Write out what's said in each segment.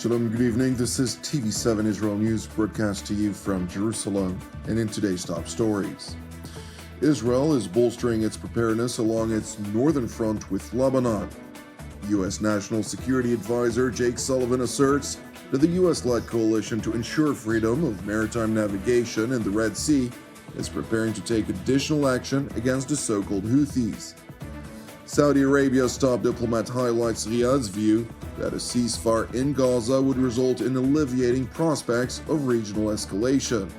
Shalom, good evening. This is TV7 Israel News broadcast to you from Jerusalem, and in today's top stories. Israel is bolstering its preparedness along its northern front with Lebanon. U.S. National Security Advisor Jake Sullivan asserts that the U.S.-led coalition to ensure freedom of maritime navigation in the Red Sea is preparing to take additional action against the so-called Houthis. Saudi Arabia's top diplomat highlights Riyadh's view that a ceasefire in Gaza would result in alleviating prospects of regional escalation.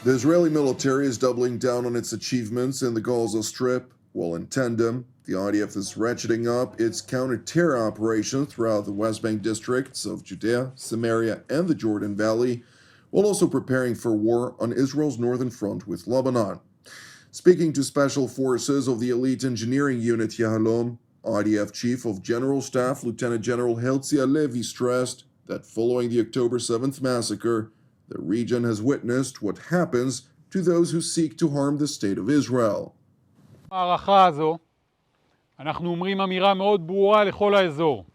The Israeli military is doubling down on its achievements in the Gaza Strip, while in tandem, the IDF is ratcheting up its counter-terror operations throughout the West Bank districts of Judea, Samaria, and the Jordan Valley, while also preparing for war on Israel's northern front with Lebanon. Speaking to Special Forces of the Elite Engineering Unit Yahalom, IDF Chief of General Staff Lieutenant General Herzi Halevi stressed that following the October 7th massacre, the region has witnessed what happens to those who seek to harm the state of Israel. במערכה הזו אנחנו אומרים אמירה מאוד ברורה לכל האזור.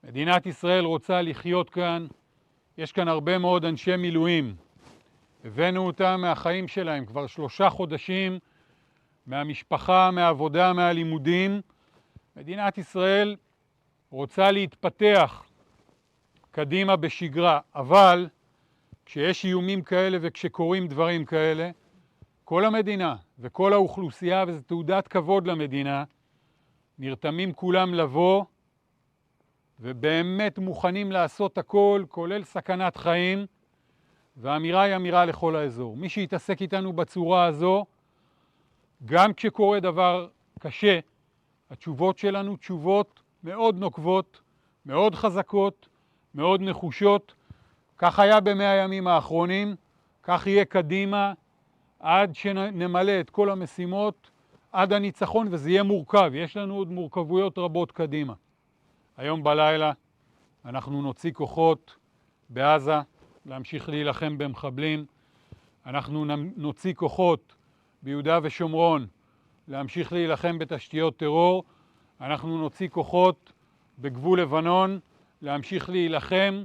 מדינת ישראל רוצה לחיות כאן, יש כאן הרבה מאוד אנשי מילואים. הבאנו אותם מהחיים שלהם כבר 3 חודשים, מהמשפחה, מהעבודה, מהלימודים. מדינת ישראל רוצה להתפתח קדימה בשגרה, אבל כשיש איומים כאלה וכשקורים דברים כאלה, כל המדינה וכל האוכלוסייה, וזו תעודת כבוד למדינה, נרתמים כולם לבוא ובאמת מוכנים לעשות הכל, כולל סכנת חיים, והאמירה היא אמירה לכל האזור. מי שיתעסק איתנו בצורה הזו, גם כשקורה דבר קשה, התשובות שלנו תשובות מאוד נוקבות, מאוד חזקות, מאוד נחושות. כך היה ב100 הימים האחרונים, כך יהיה קדימה, עד שנמלא את כל המשימות, עד הניצחון, וזה יהיה מורכב. יש לנו עוד מורכבויות רבות קדימה. היום בלילה אנחנו נוציא כוחות בעזה, להמשיך להילחם במחבלים. אנחנו נוציא כוחות ביהודה ושומרון, להמשיך להילחם בתשתיות טרור. אנחנו נוציא כוחות בגבול לבנון, להמשיך להילחם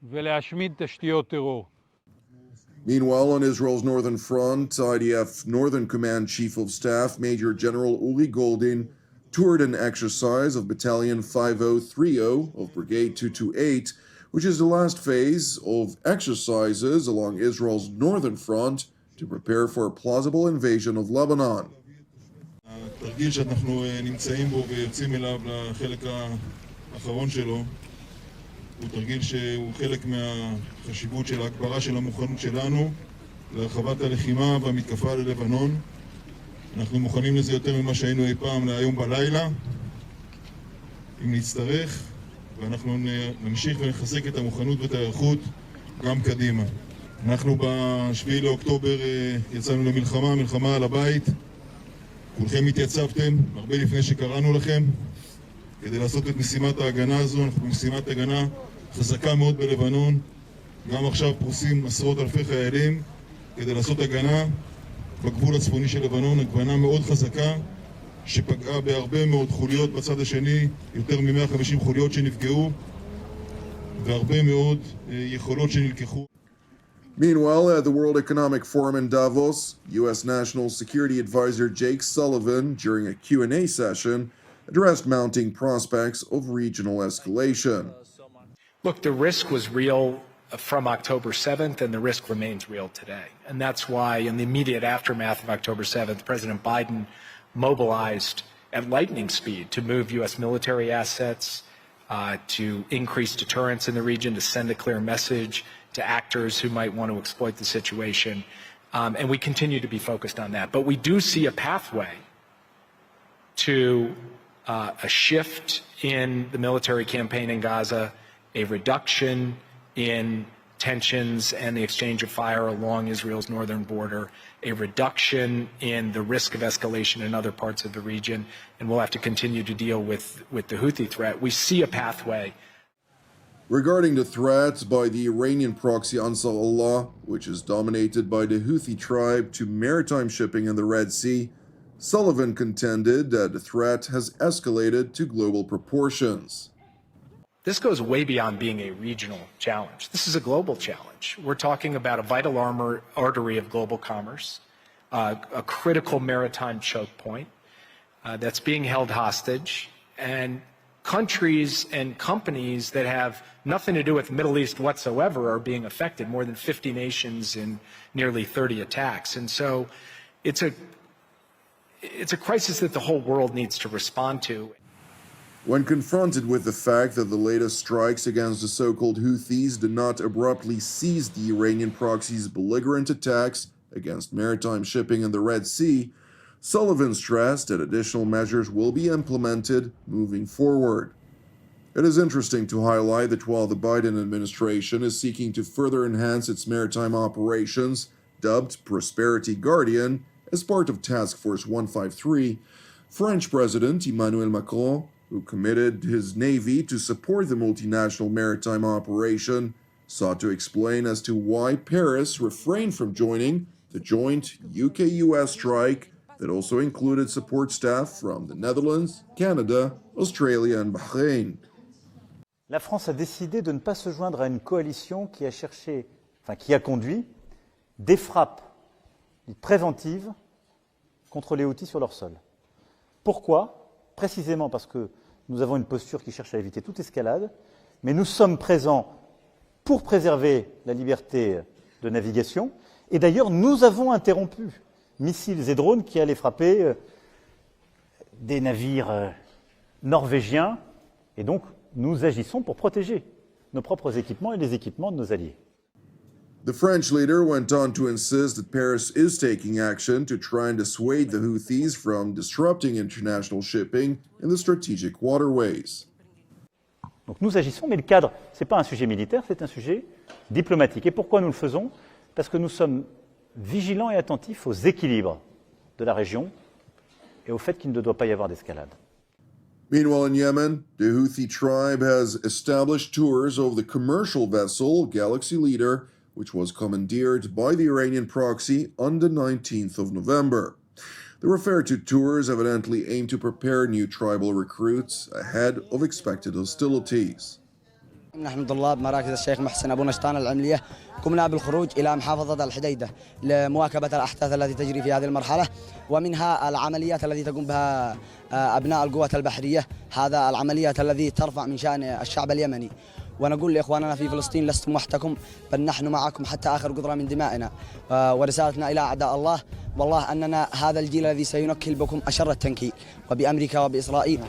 ולהשמיד תשתיות טרור. Meanwhile, on Israel's northern front, IDF Northern Command Chief of Staff Major General Uri Goldin toured an exercise of Battalion 5030 of Brigade 228, which is the last phase of exercises along Israel's northern front to prepare for a plausible invasion of Lebanon. התרגיל שאנחנו נמצאים בו ויוצאים אליו לחלק האחרון שלו הוא תרגיל שהוא חלק מהחשיבות של ההגברה של המוכנות שלנו להרחבת הלחימה והמתקפה ללבנון. אנחנו מוכנים לזה יותר ממה שהיינו אי פעם להיום בלילה, אם נצטרך, ואנחנו נמשיך ונחזק את המוכנות ואת ההיערכות גם קדימה. אנחנו ב7 לאוקטובר יצאנו למלחמה, מלחמה על הבית. כולכם התייצבתם, הרבה לפני שקראנו לכם, כדי לעשות את משימת ההגנה הזו. אנחנו במשימת הגנה חזקה מאוד בלבנון. גם עכשיו פרוסים עשרות אלפי חיילים כדי לעשות הגנה בגבול הצפוני של לבנון, הגנה מאוד חזקה שפגעה בהרבה מאוד חוליות בצד השני, יותר מ-150 חוליות שנפגעו והרבה מאוד יכולות שנלקחו. Meanwhile, at the World Economic Forum in Davos, U.S. National Security Advisor Jake Sullivan, during a Q&A session, addressed mounting prospects of regional escalation. Look, the risk was real from October 7th, and the risk remains real today. And that's why, in the immediate aftermath of October 7th, President Biden mobilized at lightning speed to move U.S. military assets, to increase deterrence in the region, to send a clear message to actors who might want to exploit the situation. And we continue to be focused on that. But we do see a pathway to a shift in the military campaign in Gaza, a reduction in tensions and the exchange of fire along Israel's northern border, a reduction in the risk of escalation in other parts of the region, and we'll have to continue to deal with the Houthi threat. We see a pathway. Regarding the threats by the Iranian proxy Ansar Allah, which is dominated by the Houthi tribe, to maritime shipping in the Red Sea, Sullivan contended that the threat has escalated to global proportions. This goes way beyond being a regional challenge. This is a global challenge. We're talking about a vital artery of global commerce, a critical maritime choke point that's being held hostage, and countries and companies that have nothing to do with the Middle East whatsoever are being affected, more than 50 nations in nearly 30 attacks. And so it's a crisis that the whole world needs to respond to. When confronted with the fact that the latest strikes against the so-called Houthis did not abruptly cease the Iranian proxy's belligerent attacks against maritime shipping in the Red Sea, Sullivan stressed that additional measures will be implemented moving forward. It is interesting to highlight that while the Biden administration is seeking to further enhance its maritime operations, dubbed Prosperity Guardian, as part of Task Force 153, French President Emmanuel Macron, who committed his navy to support the multinational maritime operation, sought to explain as to why Paris refrained from joining the joint UK-US strike that also included support staff from the Netherlands, Canada, Australia and Bahrain. La France a décidé de ne pas se joindre à une coalition qui a conduit des frappes préventives contre les Houthis sur leur sol. Pourquoi ? Précisément parce que nous avons une posture qui cherche à éviter toute escalade, mais nous sommes présents pour préserver la liberté de navigation. Et d'ailleurs, nous avons interrompu missiles et drones qui allaient frapper des navires norvégiens. Et donc, nous agissons pour protéger nos propres équipements et les équipements de nos alliés. The French leader went on to insist that Paris is taking action to try and dissuade the Houthis from disrupting international shipping in the strategic waterways. Donc nous agissons, mais le cadre, ce n'est pas un sujet militaire, c'est un sujet diplomatique. Et pourquoi nous le faisons ? Parce que nous sommes vigilants et attentifs aux équilibres de la région et au fait qu'il ne doit pas y avoir d'escalade. Meanwhile, in Yemen, the Houthi tribe has established tours of the commercial vessel Galaxy Leader, which was commandeered by the Iranian proxy on the 19th of November. The referred to tours evidently aim to prepare new tribal recruits ahead of expected hostilities. نحن طلاب مراكز الشيخ محسن أبو نشطان العملية قمنا بالخروج إلى محافظة الحديدة لمواكبة الأحداث التي تجري في هذه المرحلة ومنها العمليات التي تقوم بها أبناء القوات البحرية. هذا العمليات التي ترفع من شأن الشعب اليمني ونقول لإخواننا في فلسطين لستم وحدكم بل نحن معكم حتى آخر قطرة من دمائنا. ورسالتنا إلى أعداء الله والله أننا هذا الجيل الذي سينكل بكم أشر التنكيل وبأمريكا وبإسرائيل.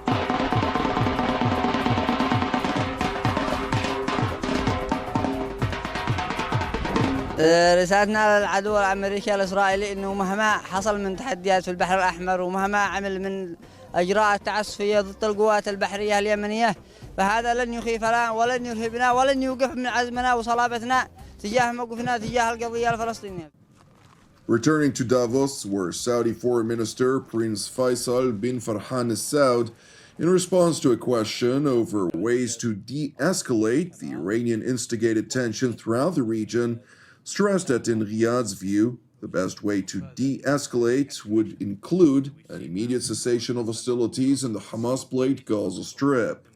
رسالتنا للعدو الأمريكي الإسرائيلي أنه مهما حصل من تحديات في البحر الأحمر ومهما عمل من إجراءات تعسفية ضد القوات البحرية اليمنية فهذا لن يخيفنا ولن يرهبنا ولن يوقف من عزمنا وصلابتنا تجاه موقفنا تجاه القضية الفلسطينية. Returning to Davos, where Saudi Foreign Minister Prince Faisal bin Farhan Al Saud, in response to a question over ways to de-escalate the Iranian-instigated tension throughout the region, stressed that in Riyadh's view, the best way to de-escalate would include an immediate cessation of hostilities in the Hamas-plagued Gaza Strip.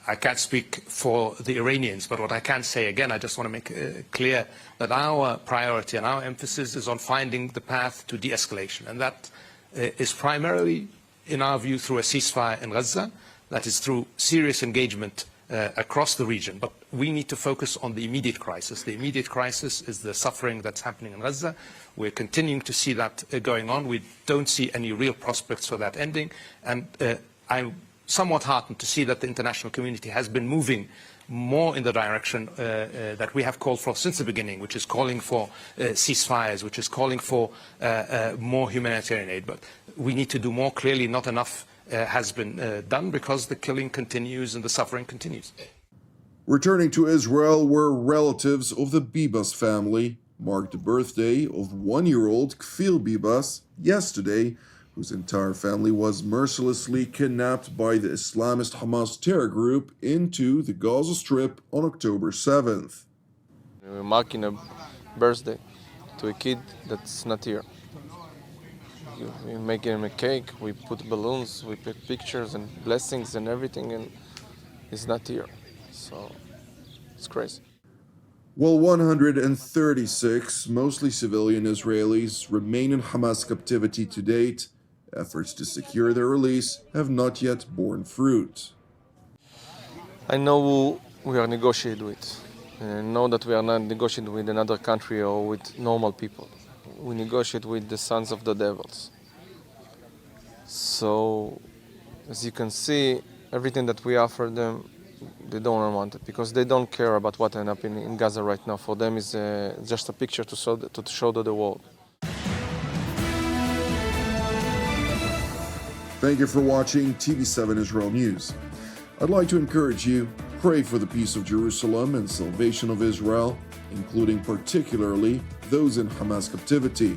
I can't speak for the Iranians, but what I can say, again, I just want to make clear that our priority and our emphasis is on finding the path to de-escalation. And that is primarily, in our view, through a ceasefire in Gaza, that is through serious engagement across the region. But we need to focus on the immediate crisis. The immediate crisis is the suffering that's happening in Gaza. We're continuing to see that going on. We don't see any real prospects for that ending. And I'm somewhat heartened to see that the international community has been moving more in the direction that we have called for since the beginning, which is calling for ceasefires, which is calling for more humanitarian aid. But we need to do more. Clearly not enough has been done because the killing continues and the suffering continues. Returning to Israel, where relatives of the Bibas family marked the birthday of one-year-old Kfir Bibas yesterday, whose entire family was mercilessly kidnapped by the Islamist Hamas terror group into the Gaza Strip on October 7th. We're marking a birthday to a kid that's not here. We make him a cake, we put balloons, we put pictures and blessings and everything, and he's not here. So it's crazy. While 136, mostly civilian Israelis, remain in Hamas captivity to date, efforts to secure their release have not yet borne fruit. I know who we are negotiating with. And I know that we are not negotiating with another country or with normal people. We negotiate with the sons of the devils. So, as you can see, everything that we offer them, they don't want it because they don't care about what happened in Gaza right now. For them, it's just a picture to show to the world. Thank you for watching TV7 Israel News. I'd like to encourage you, pray for the peace of Jerusalem and salvation of Israel, including particularly those in Hamas captivity.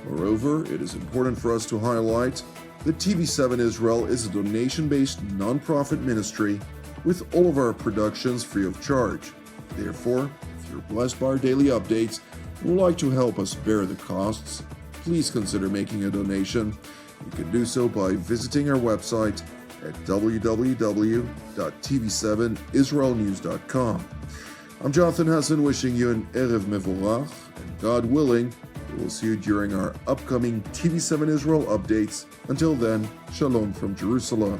Moreover, it is important for us to highlight that TV7 Israel is a donation-based non-profit ministry with all of our productions free of charge. Therefore, if you're blessed by our daily updates and would like to help us bear the costs, please consider making a donation. You can do so by visiting our website at www.tv7israelnews.com. I'm Jonathan Hessen wishing you an Erev Mevorach, and God willing, we will see you during our upcoming TV7 Israel updates. Until then, Shalom from Jerusalem.